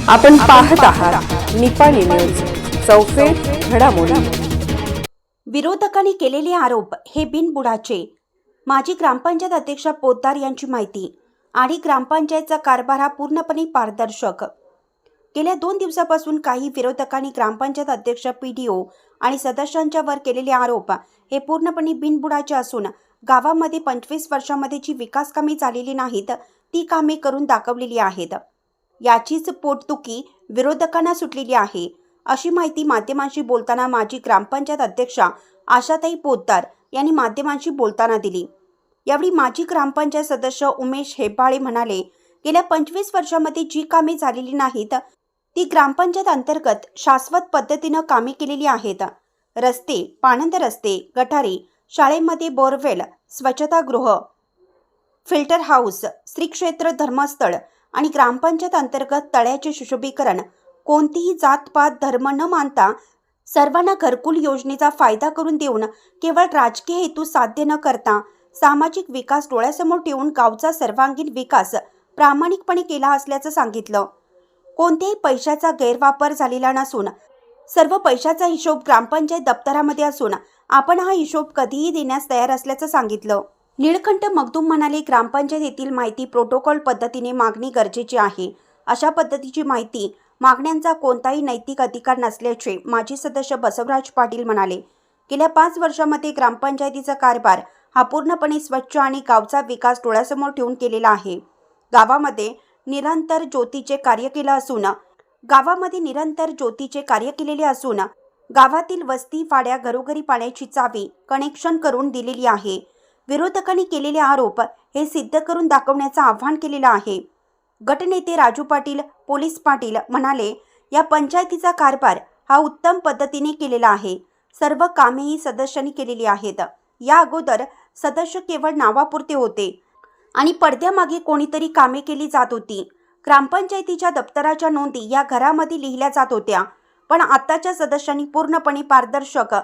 आपण पाहत आहात निपाणी न्यूज, चौफेर घडामोडी। विरोधकांनी केलेले आरोप हे बिनबुडाचे। माजी ग्रामपंचायत अध्यक्ष पोद्दार यांची माहिती आणि ग्रामपंचायतचा कारभार हा पूर्णपणे पारदर्शक। गेल्या 2 दिवसापासून काही विरोधकांनी ग्रामपंचायत अध्यक्ष, पीडीओ आणि सदस्यांच्यावर केलेले आरोप हे पूर्णपणे बिनबुडाचे असून गावामध्ये 25 वर्षांमध्ये जी विकास कामे झालेली नाहीत ती कामे करून दाखवलेली आहेत। याचीच पोटदुखी विरोधकांना सुटलेली आहे, अशी माहिती माध्यमांशी बोलताना माजी ग्रामपंचायत अध्यक्षा आशाताई पोद्दार यांनी माध्यमांशी बोलताना दिली। यावेळी माजी ग्रामपंचायत सदस्य उमेश हेब्बाळे म्हणाले, गेल्या 25 वर्षांमध्ये जी कामे झालेली नाहीत ती ग्रामपंचायत अंतर्गत शाश्वत पद्धतीने कामे केलेली आहेत। रस्ते, पाणंद रस्ते, गटारे, शाळेमध्ये बोरवेल, स्वच्छतागृह, फिल्टर हाऊस, श्री क्षेत्र धर्मस्थळ आणि ग्रामपंचायत अंतर्गत तळ्याचे सुशोभीकरण, कोणतीही जातपात धर्म न मानता सर्वांना घरकुल योजनेचा फायदा करून देऊन केवळ राजकीय हेतू साध्य न करता सामाजिक विकास डोळ्यासमोर ठेवून गावचा सर्वांगीण विकास प्रामाणिकपणे केला असल्याचं सांगितलं। कोणत्याही पैशाचा गैरवापर झालेला नसून सर्व पैशाचा हिशोब ग्रामपंचायत दप्तरामध्ये असून आपण हा हिशोब कधीही देण्यास तयार असल्याचं सांगितलं। निळकंठ मगदूम म्हणाले, ग्रामपंचायतीतील माहिती प्रोटोकॉल पद्धतीने मागणी गरजेची आहे। अशा पद्धतीची माहिती मागण्यांचा कोणताही नैतिक अधिकार नसल्याचे माजी सदस्य बसवराज पाटील म्हणाले। गेल्या 5 वर्षांमध्ये ग्रामपंचायतीचा कारभार हा पूर्णपणे स्वच्छ आणि गावचा विकास डोळ्यासमोर ठेवून केलेला आहे। गावामध्ये निरंतर ज्योतीचे कार्य केलेले असून गावातील वस्ती वाड्या घरोघरी पाण्याची चावी कनेक्शन करून दिलेली आहे। विरोधकांनी केलेले आरोप हे सिद्ध करून दाखवण्याचं आव्हान केलेलं आहे। गटनेते राजू पाटील, पोलीस पाटील म्हणाले, या पंचायतीचा कारभार हा उत्तम पद्धतीने केलेला आहे। सर्व कामेही सदस्यांनी केलेली आहेत। या अगोदर सदस्य केवळ नावापुरते होते आणि पडद्यामागे कोणीतरी कामे केली जात होती। ग्रामपंचायतीच्या दप्तराच्या नोंदी या घरामध्ये लिहिल्या जात होत्या, पण आताच्या सदस्यांनी पूर्णपणे पारदर्शक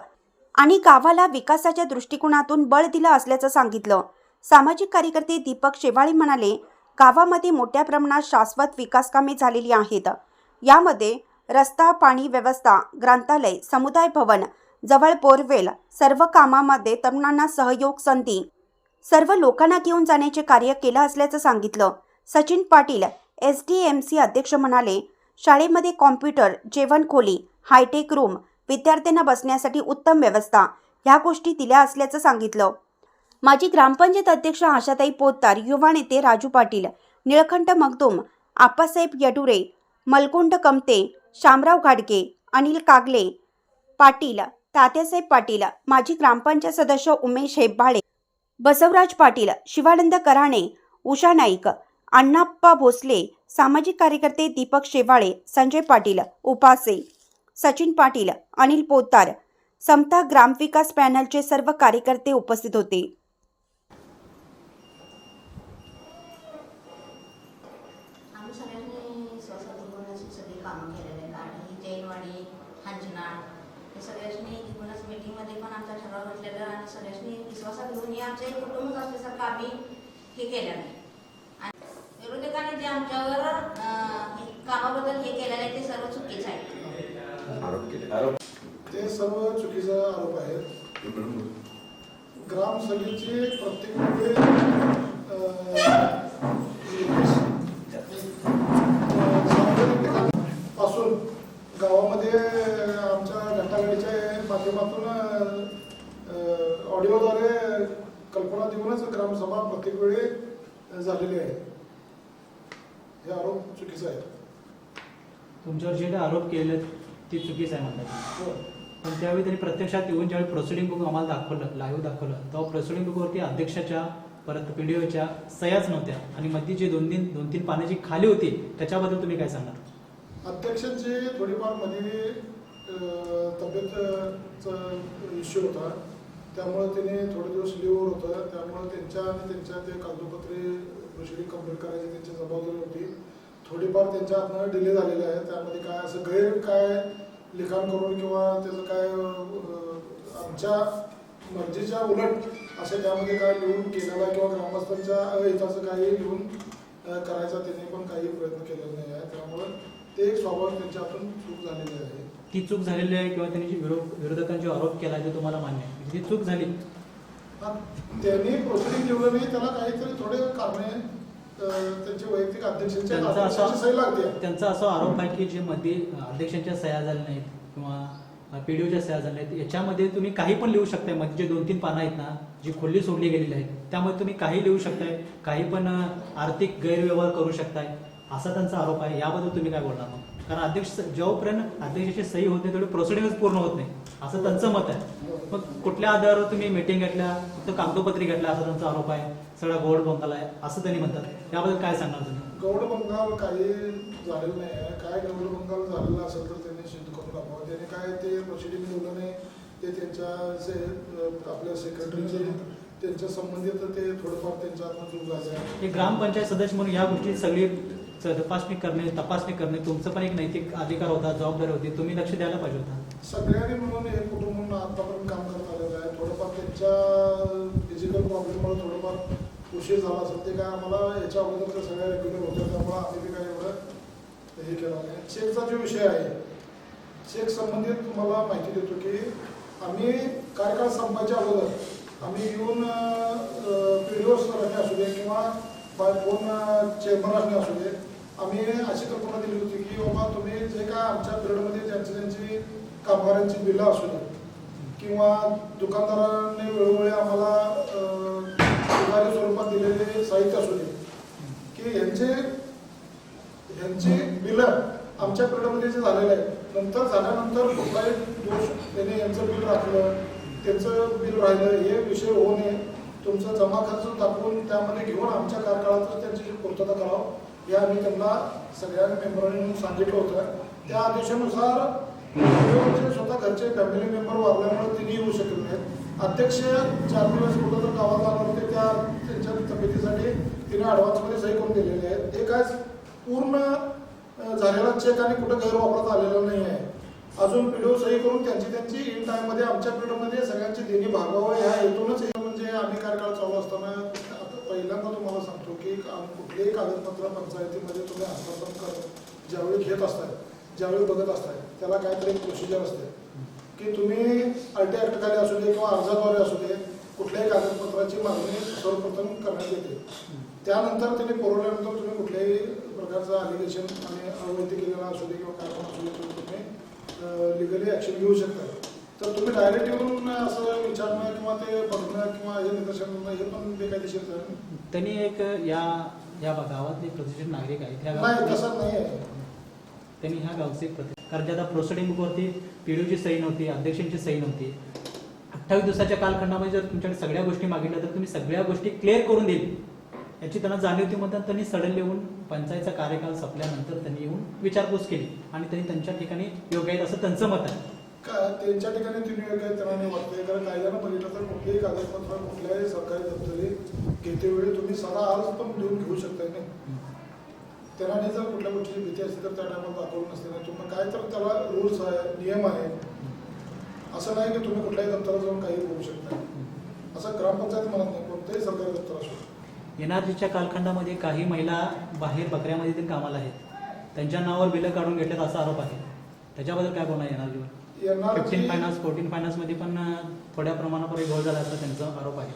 आणि गावाला विकासाच्या दृष्टिकोनातून बळ दिलं असल्याचं सांगितलं। सामाजिक कार्यकर्ते दीपक शेवाळे म्हणाले, गावामध्ये मोठ्या प्रमाणात शाश्वत विकास कामे झालेली आहेत। यामध्ये रस्ता, पाणी व्यवस्था, ग्रंथालय, समुदाय भवन, जवळ बोरवेल, सर्व कामामध्ये तरुणांना सहयोग संधी, सर्व लोकांना घेऊन जाण्याचे कार्य केलं असल्याचं सांगितलं। सचिन पाटील, SDMC अध्यक्ष म्हणाले, शाळेमध्ये कॉम्प्युटर, जेवण खोली, हायटेक रूम, विद्यार्थ्यांना बसण्यासाठी उत्तम व्यवस्था ह्या गोष्टी दिल्या असल्याचं सांगितलं। माजी ग्रामपंचायत अध्यक्ष आशाताई पोद्दार, युवा नेते राजू पाटील, निळकंठ मगदूम, आप्पासाहेब यडुरे, मलकोंड कमते, शामराव घाडगे, अनिल कागले पाटील, तात्यासाहेब पाटील, माजी ग्रामपंचायत सदस्य उमेश हेब्बाळे, बसवराज पाटील, शिवानंद कराणे, उषा नाईक, अण्णाप्पा भोसले, सामाजिक कार्यकर्ते दीपक शेवाळे, संजय पाटील, उपासे, सचिन पाटील, अनिल पोद्दार, समता ग्रामविकास पॅनलचे सर्व कार्यकर्ते उपस्थित होते। आम्ही सगळ्यांनी स्वसंस्थेची सगळी कामं केलेले आहेत आणि जैनवाडी, हंचनाळ हे सगळ्यांनी तिथूनच मीटिंगमध्ये पण आमचा ठराव घेतलेला आणि सगळ्यांनी विश्वासात घेऊन हे आमचे कुटुंब असल्यासारखं आम्ही हे केलं नाही। आणि विरोधकांनी जे आमच्यावर कामाबद्दल हे केलेलं आहे ते सर्व चुकीचं आहे। ते सर्व चुकीचा आरोप आहे। ग्रामसभेचे प्रत्येक पासून गावामध्ये आमच्या घंटागाडीच्या माध्यमातून ऑडिओद्वारे कल्पना देऊनच ग्रामसभा प्रत्येक वेळी झालेली आहे। हे आरोप चुकीचा आहे। तुमच्यावर जे काही आरोप केले ते चुकीचं आहे म्हणतात, पण त्यावेळी त्यांनी प्रत्यक्षात येऊन ज्यावेळी प्रोसिडिंग बुक आम्हाला दाखवलं, लाईव्ह दाखवलं, तेव्हा प्रोसिडिंग बुकवरती अध्यक्षाच्या परत पीडीओच्या सह्याच नव्हत्या आणि मध्ये जी 2-3 पाने जी खाली होती त्याच्याबद्दल तुम्ही काय सांगणार? अध्यक्षांची थोडीफार मध्ये तब्येतचा इश्यू होता, त्यामुळे त्याने थोडे दिवस लिव्हवर होतं, त्यामुळे त्यांच्या ते कागदोपत्री प्रोसिडिंग कंप्लीट करायची त्यांची जबाबदारी होती। थोडीफार त्यांच्या हातनं डिले झालेले आहे। त्यामध्ये काय असं काय लिखाण करून किंवा त्याचं काय आमच्या मर्जीच्या उलट असं त्यामध्ये काय लिहून केलेला किंवा ग्रामस्थांच्या अहिताचं काही लिहून करायचा त्यांनी पण काही प्रयत्न केलेला नाही आहे। त्यामुळे ते एक स्वाभाविक त्यांच्या हातून चूक झालेली आहे. ती चूक झालेली आहे किंवा त्यांनी विरोधकांचे आरोप केला ते तुम्हाला मान्य आहे, ती चूक झाली. त्यांनी प्रोसिडिंग ठेवलं नाही, त्याला काहीतरी थोडे कारणे त्यांचे वैयक्तिक त्यांचा अध्यक्षांची सही लागते. त्यांचा असा आरोप आहे की जे मध्ये अध्यक्षांच्या सह्या झाल्या नाहीत किंवा पीडीओच्या सह्या झाल्या नाहीत, याच्यामध्ये तुम्ही काही पण लिहू शकताय. मध्ये जे 2-3 पानं आहेत ना, जी खोली सोडली गेलेली आहेत, त्यामध्ये तुम्ही काही लिहू शकताय, काही पण आर्थिक गैरव्यवहार करू शकताय, असा त्यांचा आरोप आहे. याबद्दल तुम्ही काय बोलणार मग? कारण अध्यक्ष जोपर्यंत अध्यक्षाची सही होत नाही तेवढी प्रोसिडिंगच पूर्ण होत नाही, असं त्यांचं मत आहे. मग कुठल्या आधारावर तुम्ही मीटिंग घेतल्या, फक्त कागदोपत्री घेतल्या, असा त्यांचा आरोप आहे. सगळा गोड बंगाल आहे असं त्यांनी म्हणतात. याबद्दल काय सांगणार तुम्ही? गौड बंगाल काही झालेलं नाही आहे. काय गौड बंगाल झालेलं असेल तर त्यांनी सिद्ध करून दाखवावं. त्यांनी काय ते प्रोसिडिंग ठेवलं नाही, ते त्यांच्या जे आपल्या सेक्रेटरीचे त्यांच्या संबंधित ते थोडंफार त्यांच्या हातून चूक झाली आहे. हे ग्रामपंचायत सदस्य म्हणून या गोष्टी सगळी तपासणी करणे तुमचं पण एक नैतिक अधिकार होता, जबाबदारी होती, तुम्ही लक्ष द्यायला पाहिजे होता. सगळ्यांनी मिळून हे कुटुंब म्हणून आतापर्यंत काम करत आलेलं आहे. थोडंफार त्यांच्या फिजिकल प्रॉब्लेममुळे थोडंफार उशीर झाला असेल, ते काय आम्हाला याच्या अगोदर तर सगळ्या रेग्युलर होत्या, त्यामुळे आम्ही बी काय एवढं हे केलं नाही. चेकचा जो विषय आहे, चेक संबंधित तुम्हाला माहिती देतो की आम्ही कार्यकाळ संपायच्या अगोदर आम्ही येऊन पीडीओ सरांनी असू दे किंवा बाय फोन चेअरमन असू दे, आम्ही अशी कल्पना दिली होती की बाबा तुम्ही जे काय आमच्या पिरियडमध्ये त्यांची कामगारांची बिलं असू दे किंवा दुकानदारांनी वेळोवेळी आम्हाला उधारी स्वरूपात दिलेले साहित्य असू दे की ह्यांची बिलं आमच्या पिरियडमध्ये जे झालेलं आहे, नंतर झाल्यानंतर कुठलाही दोष त्याने यांचं बिल राखलं, त्यांचं बिल राहिलं, हे विषय होऊ नये. तुमचा जमा खर्च दाखवून त्यामध्ये घेऊन आमच्या कार्यकाळातच त्यांची पूर्तता करावं, हे आम्ही त्यांना सगळ्या मेंबरांनी सांगितलं होतं. त्या आदेशानुसार स्वतः घरचे फॅमिली मेंबर वारल्यामुळे तिने येऊ शकत नाहीत. अध्यक्ष 4 दिवस कुठं जर गावात जाणार होते, त्यांच्या तब्येतीसाठी तिने ॲडव्हान्समध्ये सही करून दिलेले आहेत. हे काय पूर्ण झालेला चेक आणि कुठं गैरवापरात आलेला नाही आहे. अजून पीडीओ सही करून त्यांची इन टाईममध्ये आमच्या पिरियडमध्ये सगळ्यांची देणी भागवावं ह्या हेतूनच. म्हणजे आम्ही कार्यकाळ चालू असताना पहिल्यांदा तुम्हाला सांगतो की कुठलेही कागदपत्र पंचायतीमध्ये तुम्ही हस्तांतरण ज्यावेळी घेत असताय, ज्यावेळी बघत असताय, त्याला काहीतरी एक प्रोसिजर असते की तुम्ही RT ॲक्टखाली असू दे किंवा अर्जाद्वारे असू दे कुठल्याही कागदपत्राची मागणी सर्वप्रथम करण्यात येते. त्यानंतर त्यांनी पुरवल्यानंतर तुम्ही कुठल्याही प्रकारचं अलिगेशन आणि अवैध केलेला असू दे किंवा काय पण असू दे तुम्ही लिगली ॲक्शन घेऊ शकता. तर तुम्ही डायरेक्ट येऊन असं विचारणं किंवा ते बघणं किंवा हे निदर्शन करणं हे पण बेकायदेशीर झालं. त्यांनी एक या गावातले प्रतिष्ठित नागरिक आहेत, नाही तसं नाही आहे. त्यांनी ह्या गावचे कारण जे आता प्रोसिडिंग बुकवरती पीडीओची सही नव्हती, अध्यक्षांची सही नव्हती. 28 दिवसाच्या कालखंडामध्ये जर तुमच्याकडे सगळ्या गोष्टी मागितल्या तर तुम्ही सगळ्या गोष्टी क्लिअर करून देईल याची त्यांना जाणीव होती. म्हणतात त्यांनी सडनली येऊन पंचायतचा कार्यकाल संपल्यानंतर त्यांनी येऊन विचारपूस केली आणि त्यांनी त्यांच्या ठिकाणी योग्य आहेत असं त्यांचं मत आहे. त्यांच्या ठिकाणी तुम्ही योग्य आहेत त्यांना नाही वाटतंय. कारण कायद्यानं बघितलं तर कुठलेही कागदपत्र कुठल्याही सरकारी दप्तरी घेतेवेळी तुम्ही साधा अर्ज पण देऊन घेऊ शकताय नाही. त्यांना जर कुठल्या गोष्टीची भीती असते तर त्या टायमाला दाखवून नसते नाही. तुम्ही काय तर त्याला रूल्स आहे, नियम आहे. असं नाही की तुम्ही कुठल्याही दप्तरात जाऊन काही बोलू शकता. असं ग्रामपंचायत म्हणत नाही, कोणतंही सरकारी दप्तर असो. NRGच्या कालखंडामध्ये काही महिला बाहेर बकऱ्यामध्ये ते कामाला आहेत, त्यांच्या नावावर बिलं काढून घेतल्यात असा आरोप आहे. त्याच्याबद्दल काय बोलणार NRGवर? 15 फायनान्स 14 फायनान्समध्ये पण थोड्या प्रमाणावर घोळ झाला असा त्यांचा आरोप आहे.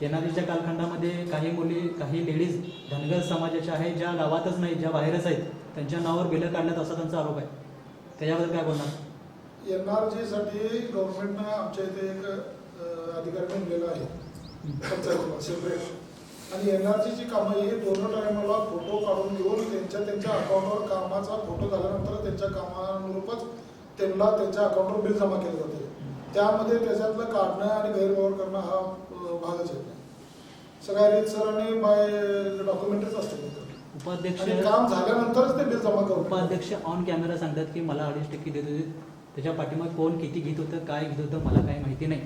NRGच्या कालखंडामध्ये काही मुली, काही लेडीज धनगर समाजाच्या आहेत, ज्या गावातच नाहीत, ज्या बाहेरच आहेत, त्यांच्या नावावर बिलं काढल्यात असा त्यांचा आरोप आहे. त्याच्याबद्दल काय बोलणार? NRGसाठी गव्हर्नमेंटनं आमच्या इथे एक अधिकारी नेमलेला आहे पंचायतीला सेपरेट. आणि NRGची कामं ही 2 टायमाला फोटो काढून घेऊन त्यांच्या अकाउंटवर कामाचा फोटो झाल्यानंतर त्यांच्या कामानुरूपच त्यांना त्यांच्या अकाउंटवर बिल जमा केलं जाते. त्यामध्ये त्याच्यातलं काढणं आणि गैरव्यवहार करणं हा भागच येत नाही. सगळ्या रीतसर आणि बाय डॉक्युमेंटरीच असते. उपाध्यक्ष काम झाल्यानंतरच ते बिल जमा करतो. उपाध्यक्ष ऑन कॅमेरा सांगतात की मला 2.5% देत होते, त्याच्या पाठीमागे कोण किती घेत होतं, काय घेत होतं मला काही माहिती नाही.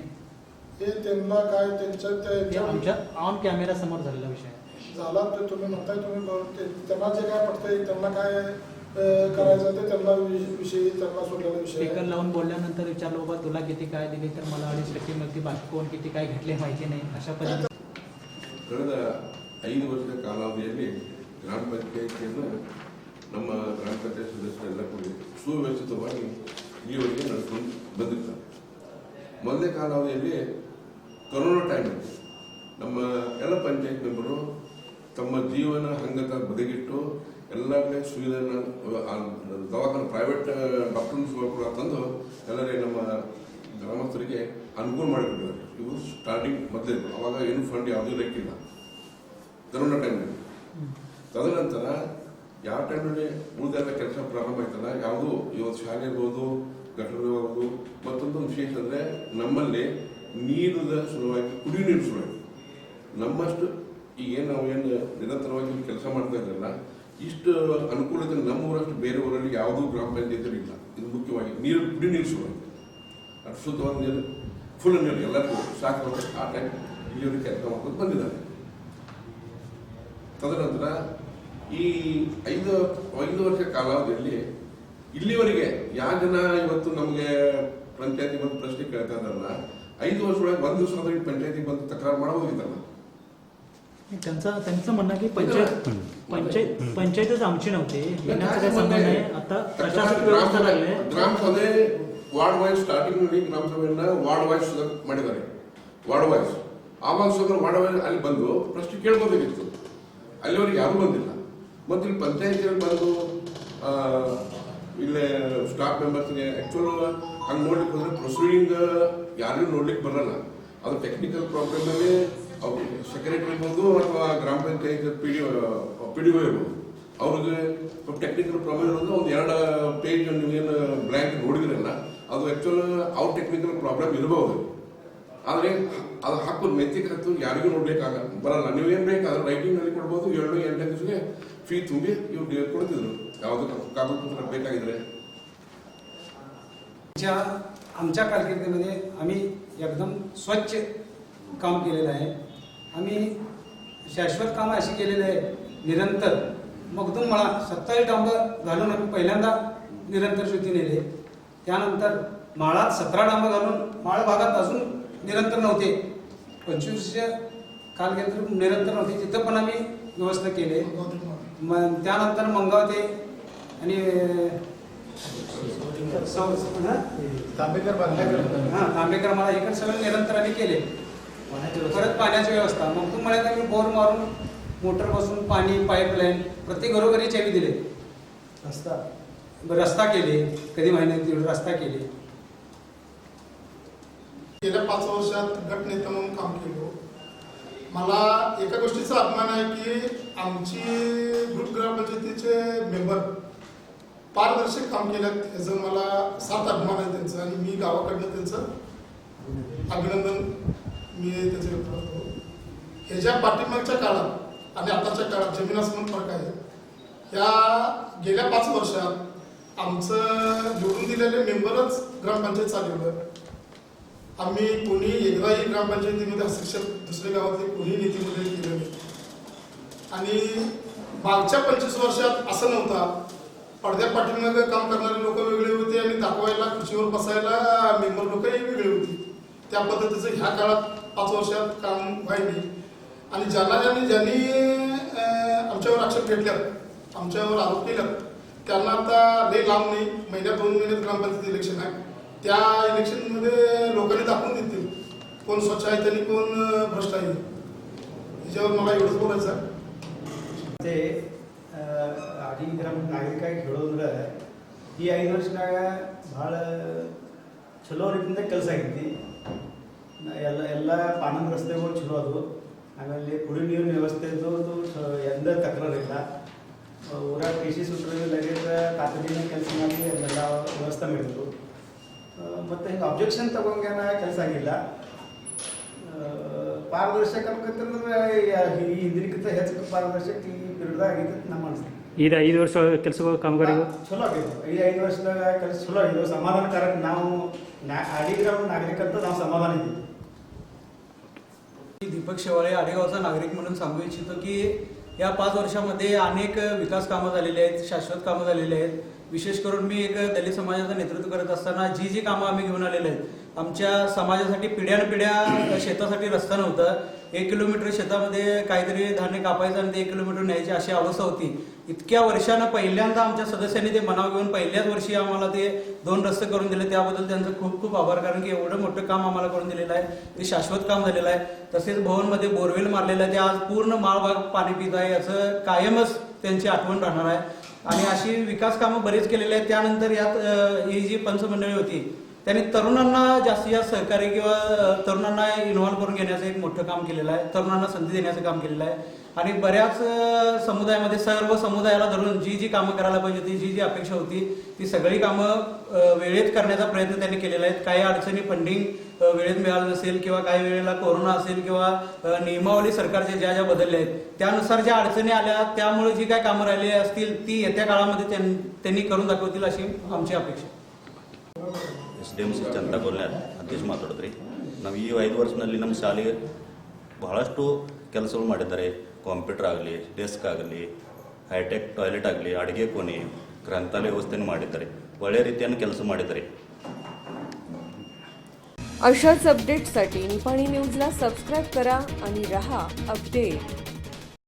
हे त्यांना काय त्यांच्या आमच्या ऑन कॅमेरा समोर झालेला विषय आहे. झाला तर तुम्ही म्हणताय तुम्ही त्यांना जे काय पडतंय त्यांना काय करायचं ते त्यांना विषयी त्यांना सोडलेला विषय. स्पीकर लावून बोलल्यानंतर विचारलं बाबा तुला किती काय दिली तर मला 2.5% मिळते, बाकी कोण किती काय घेतले माहिती नाही अशा पद्धतीने. ಕಳೆದ 5 ವರ್ಷದ ಕಾಲಾವಧಿಯಲ್ಲಿ ಗ್ರಾಮ ಪಂಚಾಯತಿಯನ್ನು ನಮ್ಮ ಗ್ರಾಮ ಪಂಚಾಯತ್ ಸದಸ್ಯರೆಲ್ಲ ಕೂಡಿ ಸುವ್ಯವಸ್ಥಿತವಾಗಿ ಈವರೆಗೆ ನಡೆಸ್ಕೊಂಡು ಬಂದಿರ್ತಾರೆ. ಮೊದಲನೇ ಕಾಲಾವಧಿಯಲ್ಲಿ ಕೊರೋನಾ ಟೈಮಲ್ಲಿ ನಮ್ಮ ಎಲ್ಲ ಪಂಚಾಯತ್ ಮೆಂಬರು ತಮ್ಮ ಜೀವನ ಹಂಗತ ಬದಿಗಿಟ್ಟು ಎಲ್ಲ ಕಡೆ ಸುವಿಧಾನ ದವಾಖಾನೆ ಪ್ರೈವೇಟ್ ಡಾಕ್ಟರ್ಸ್ ಕೂಡ ತಂದು ಎಲ್ಲರಿಗೆ ನಮ್ಮ ಗ್ರಾಮಸ್ಥರಿಗೆ ಅನುಕೂಲ ಮಾಡಿಕೊಟ್ಟಿದ್ದಾರೆ. ಇವು ಸ್ಟಾರ್ಟಿಂಗ್ ಮೊದಲೇ ಅವಾಗ ಏನು ಫಂಡ್ ಯಾವುದೂ ಲೆಕ್ಕಿಲ್ಲ ಕೊರೋನಾ ಟೈಮ್ನಲ್ಲಿ. ತದನಂತರ ಯಾವ ಟೈಮ್ನಲ್ಲಿ ಉಳಿದೆಲ್ಲ ಕೆಲಸ ಪ್ರಾರಂಭ ಆಯ್ತಲ್ಲ, ಯಾವುದು ಇವತ್ತು ಶಾಲೆ ಇರ್ಬೋದು, ಗಟರ ಇರ್ಬೋದು. ಮತ್ತೊಂದು ವಿಶೇಷ ಅಂದರೆ ನಮ್ಮಲ್ಲಿ ನೀರಿನ ಸಲುವಾಗಿ ಕುಡಿಯುವ ನೀರು ಸಲುವಾಗಿ ನಮ್ಮಷ್ಟು ಈಗೇನು ನಾವೇನು ನಿರಂತರವಾಗಿ ಕೆಲಸ ಮಾಡ್ತಾ ಇದ್ರಲ್ಲ, ಇಷ್ಟು ಅನುಕೂಲತೆ ನಮ್ಮ ಊರಷ್ಟು ಬೇರೆ ಊರಲ್ಲಿ ಯಾವುದೂ ಗ್ರಾಮ ಪಂಚಾಯತ್ ಇಲ್ಲ. ಇದು ಮುಖ್ಯವಾಗಿ ನೀರು ಕುಡಿ ನೀರು ಸಲುವಾಗಿ ಅಷ್ಟು ಶುದ್ಧವಾದ ನೀರು, ಫುಲ್ ನೀರು ಎಲ್ಲರಿಗೂ ಸಾಕು ಆ ಟೈಮ್ ಇಲ್ಲಿವರೆಗೆ ಕೆಲಸ ಮಾಡ್ಕೊಂಡು ಬಂದಿದ್ದಾರೆ. ತದನಂತರ ಈ ಐದು ವರ್ಷ ಕಾಲಾವಧಿಯಲ್ಲಿ ಇಲ್ಲಿವರೆಗೆ ಯಾವ ಜನ ಇವತ್ತು ನಮಗೆ ಪಂಚಾಯತಿ ಬಂದು ಪ್ರಶ್ನೆ ಕೇಳ್ತಾ ಇದ್ದಾರಲ್ಲ, 5 ವರ್ಷ ಒಳಗೆ 1 ದಿವಸ ಪಂಚಾಯತಿಗೆ ಬಂದು ತಕರಾರು ಮಾಡಬಹುದಿತ್ತಲ್ಲ. त्यांचं म्हणणं की पंचायतच आमची नव्हती, येण्याचं काही संबंध नाही. आता प्रशासक व्यवस्था लागले. ಗ್ರಾಮಸಭೆ ವಾರ್ಡ್ ವೈಸ್ ಸ್ಟಾರ್ಟಿಂಗ್ ನಲ್ಲಿ ಗ್ರಾಮಸಭೆಯನ್ನ ವಾರ್ಡ್ ವೈಸ್ ಮಾಡಿದ್ದಾರೆ. ವಾರ್ಡ್ ವೈಸ್ ಆವಾಗ ಸುಮಾರು ವಾರ್ಡ್ ವೈಸ್ ಅಲ್ಲಿ ಬಂದು ಪ್ರಶ್ನೆ ಕೇಳ್ಬೋದಾಗಿತ್ತು. ಅಲ್ಲಿವರೆಗೆ ಯಾರು ಬಂದಿಲ್ಲ. ಮತ್ತು ಇಲ್ಲಿ ಪಂಚಾಯತಿಯಲ್ಲಿ ಬಂದು ಇಲ್ಲೇ ಸ್ಟಾಫ್ ಮೆಂಬರ್ಸ್ಗೆ ಆ್ಯಕ್ಚುಲ್ ಹಂಗೆ ನೋಡ್ಲಿಕ್ಕೆ ಹೋದ್ರೆ ಪ್ರೊಸೀಡಿಂಗ್ ಯಾರಿಗೂ ನೋಡ್ಲಿಕ್ಕೆ ಬರಲ್ಲ. ಅದು ಟೆಕ್ನಿಕಲ್ ಪ್ರಾಬ್ಲಮ್ನಲ್ಲಿ ಅವ್ರು ಸೆಕ್ರೆಟರಿ ಇರ್ಬೋದು ಅಥವಾ ಗ್ರಾಮ ಪಂಚಾಯತ್ ಪಿ ಡಿ ಒ ಇರ್ಬೋದು. ಅವ್ರಿಗೆ ಟೆಕ್ನಿಕಲ್ ಪ್ರಾಬ್ಲಮ್ ಇರೋದು ಒಂದು 2 ಪೇಜ್ ನೀವೇನು ಬ್ಲ್ಯಾಂಕ್ ನೋಡಿದ್ರಲ್ಲ, ಅದು ಆ್ಯಕ್ಚುಲ್ ಅವ್ರ ಟೆಕ್ನಿಕಲ್ ಪ್ರಾಬ್ಲಮ್ ಇರಬಹುದು. ಆದರೆ ಅದು ಹಾಕೋದು ಮೆತ್ತಿಗೆ ಯಾರಿಗೂ ನೋಡ್ಲಿಕ್ಕಾಗ ಬರಲ್ಲ. ನೀವೇನು ಬೇಕಾದ್ರೆ ರೈಟಿಂಗ್ನಲ್ಲಿ ಕೊಡ್ಬೋದು. 7-8 ದಿವಸಕ್ಕೆ ಫೀ ತುಂಬಿ ಇವ್ರು ಕೊಡ್ತಿದ್ರು ಯಾವುದು कागदपत्र ಬೇಕಾಗಿದ್ರೆ. आमच्या कारकिर्दीमध्ये आम्ही एकदम स्वच्छ काम केलेलं आहे. आम्ही शाश्वत कामं अशी केलेली आहे निरंतर. मगदूम मळा 27 डांब घालून आम्ही पहिल्यांदा निरंतर शेती नेली. त्यानंतर माळात 17 डांब घालून माळ भागात अजून निरंतर नव्हते. 25 कालकेंद्र निरंतर नव्हते, तिथं पण आम्ही व्यवस्था केली. त्यानंतर मंगाव ते आणि तांबेकर मला इकडे सगळं निरंतर आम्ही केले. परत पाण्याची व्यवस्था मग तुम्हाला आम्ही बोर मारून मोटर बसून पाणी पाईपलाईन प्रत्येक घरोघरी चेवी दिले. रस्ता केले, कधी महिन्यात रस्ता केले. गेल्या 5 वर्षात गटनेता म्हणून काम केलं. मला एका गोष्टीचा अभिमान आहे की आमची ग्रुप ग्रामपंचायतीचे मेंबर पारदर्शक काम केलं. याचं मला 7 अभिमान आहे त्यांचा. आणि मी गावाकडनं त्यांचं अभिनंदन मी त्याचे व्यक्त करतो. ह्याच्या पाठीमागच्या काळात आणि आताच्या काळात जमीन आसमान फरक आहे. या गेल्या 5 वर्षात आमचं जोडून दिलेले मेंबरच ग्रामपंचायत चालवलं. आम्ही कोणी एकदाही ग्रामपंचायतीमध्ये हस्तक्षेप दुसऱ्या गावातले कोणी नीतीमध्ये केलं नाही. आणि मागच्या 25 वर्षात असं नव्हता. पडद्या पाठीमागे काम करणारे लोक वेगळे होते आणि दाखवायला खुर्चीवर बसायला मेंबर लोकही वेगळी होती. त्या पद्धतीचं ह्या काळात 5 वर्षात काम व्हायले. आणि ज्यांनी आमच्यावर आक्षेप घेतल्यात, आमच्यावर आरोप केल्यात, त्यांना आता लय लांब नाही, 1-2 महिन्यात ग्रामपंचायत इलेक्शन आहे. त्या इलेक्शनमध्ये लोकांनी दाखवून देतील कोण स्वच्छ आहे आणि कोण भ्रष्ट आहे. याच्यावर मला एवढंच बोलायचं आहे. ते ಆಗಿ ಗ್ರಾಮ ನಾಗರಿಕಾಗಿ ಹೇಳೋದ್ರೆ ಈ 5 ವರ್ಷದಾಗ ಭಾಳ ಚಲೋ ರೀತಿಯಿಂದ ಕೆಲಸ ಆಗೈತಿ. ಎಲ್ಲ ಪಾನಂದ ರಸ್ತೆಗಳು ಚಲೋ ಅದು. ಆಮೇಲೆ ಕುಡಿ ನೀರಿನ ವ್ಯವಸ್ಥೆದು ಎಂದ ತಕರಾರಿಲ್ಲ. ಊರಾಗ ಕೃಷಿ ಸುಟ್ಟರೆ ಲಗೇಜ್ ತಾತಡಿನ ಕೆಲಸ ಮಾಡಿ ಅದೆಲ್ಲ ವ್ಯವಸ್ಥೆ ಮಾಡಿದ್ರು. ಮತ್ತು ಹಿಂಗೆ ಅಬ್ಜೆಕ್ಷನ್ ತಗೊಂಗೇನ ಕೆಲಸ ಆಗಿಲ್ಲ. ಪಾರದರ್ಶಕ ಅನ್ಬೇಕಂತಂದ್ರೆ ಈ ಹಿಂದಿನಕ್ಕಿಂತ ಹೆಚ್ಚು ಪಾರದರ್ಶಕ ಈ ಪಿರಿಯಡ್ದಾಗ ಆಗೈತೆ ನಮ್ಮ ಅನಿಸ್ತದೆ. ಈಗ 5 ವರ್ಷ ಕೆಲಸಗಳು ಕಾಮಗಾರಿಗಳು ಚಲೋ ಆಗೈತೆ. ಈ 5 ವರ್ಷದಾಗ ಕೆಲಸ ಚಲೋ ಆಗಿದೆ, ಸಮಾಧಾನಕಾರಕ. ನಾವು आडीग्राम नागरिक ನಾವು ಸಮಾಧಾನ ಇದ್ದೀವಿ. दीपक शेवाळे आडेगावचा नागरिक म्हणून सांगू इच्छितो की या 5 वर्षामध्ये अनेक विकास कामं झालेली आहेत, शाश्वत कामं झालेली आहेत. विशेष करून मी एक दलित समाजाचं नेतृत्व करत असताना जी कामं आम्ही घेऊन आलेलो आहेत, आमच्या समाजासाठी पिढ्यानपिढ्या शेतासाठी रस्ता नव्हता. 1 किलोमीटर शेतामध्ये काहीतरी धान्य कापायचं आणि ते 1 किलोमीटर न्यायची अशी अवस्था होती. इतक्या वर्षानं पहिल्यांदा आमच्या सदस्यांनी ते मनाव घेऊन पहिल्याच वर्षी आम्हाला ते 2 रस्ते करून दिले. त्याबद्दल त्यांचं खूप खूप आभार, कारण की एवढं मोठं काम आम्हाला करून दिलेलं आहे. ते शाश्वत काम झालेलं आहे. तसेच भवनमध्ये बोरवेल मारलेलं आहे, ते आज पूर्ण माळभाग पाणी पित आहे. याचं कायमच त्यांची आठवण राहणार आहे. आणि अशी विकास कामं बरीच केलेली आहेत. त्यानंतर यात ही जी पंचमंडळी होती त्यांनी तरुणांना जास्तीत जास्त सहकार्य किंवा तरुणांना इन्व्हॉल्व्ह करून घेण्याचं एक मोठं काम केलेलं आहे. तरुणांना संधी देण्याचं काम केलेलं आहे. आणि बऱ्याच समुदायामध्ये सर्व समुदायाला धरून जी कामं करायला पाहिजे होती, जी अपेक्षा होती, ती सगळी कामं वेळेत करण्याचा प्रयत्न त्यांनी केलेला आहे. काही अडचणी फंडिंग वेळेत मिळालं नसेल किंवा काही वेळेला कोरोना असेल किंवा नियमावली सरकारच्या ज्या बदलल्या आहेत त्यानुसार ज्या अडचणी आल्या, त्यामुळे जी काही कामं राहिली असतील ती येत्या काळामध्ये त्यांनी करून दाखवतील अशी आमची अपेक्षा. SDMC ಚಂದ ಕೊಲ್ಯಾರ ಅಧ್ಯಕ್ಷ ಮಾತಾಡಿದ್ರಿ. ನಾವು ಈ 5 ವರ್ಷದಲ್ಲಿ ನಮ್ಮ ಶಾಲೆಗೆ ಬಹಳಷ್ಟು ಕೆಲಸಗಳು ಮಾಡಿದ್ದಾರೆ. ಕಂಪ್ಯೂಟರ್ ಆಗಲಿ, ಡೆಸ್ಕ್ ಆಗಲಿ, ಹೈಟೆಕ್ ಟಾಯ್ಲೆಟ್ ಆಗಲಿ, ಅಡುಗೆ ಕೋಣೆ, ಗ್ರಂಥಾಲಯ ವ್ಯವಸ್ಥೆಯನ್ನು ಮಾಡಿದ್ದಾರೆ. ಒಳ್ಳೆಯ ರೀತಿಯನ್ನು ಕೆಲಸ ಮಾಡಿದ್ದಾರೆ. अशाच अपडेट्ससाठी निपाणी न्यूजला सबस्क्राईब करा आणि रहा अपडेट.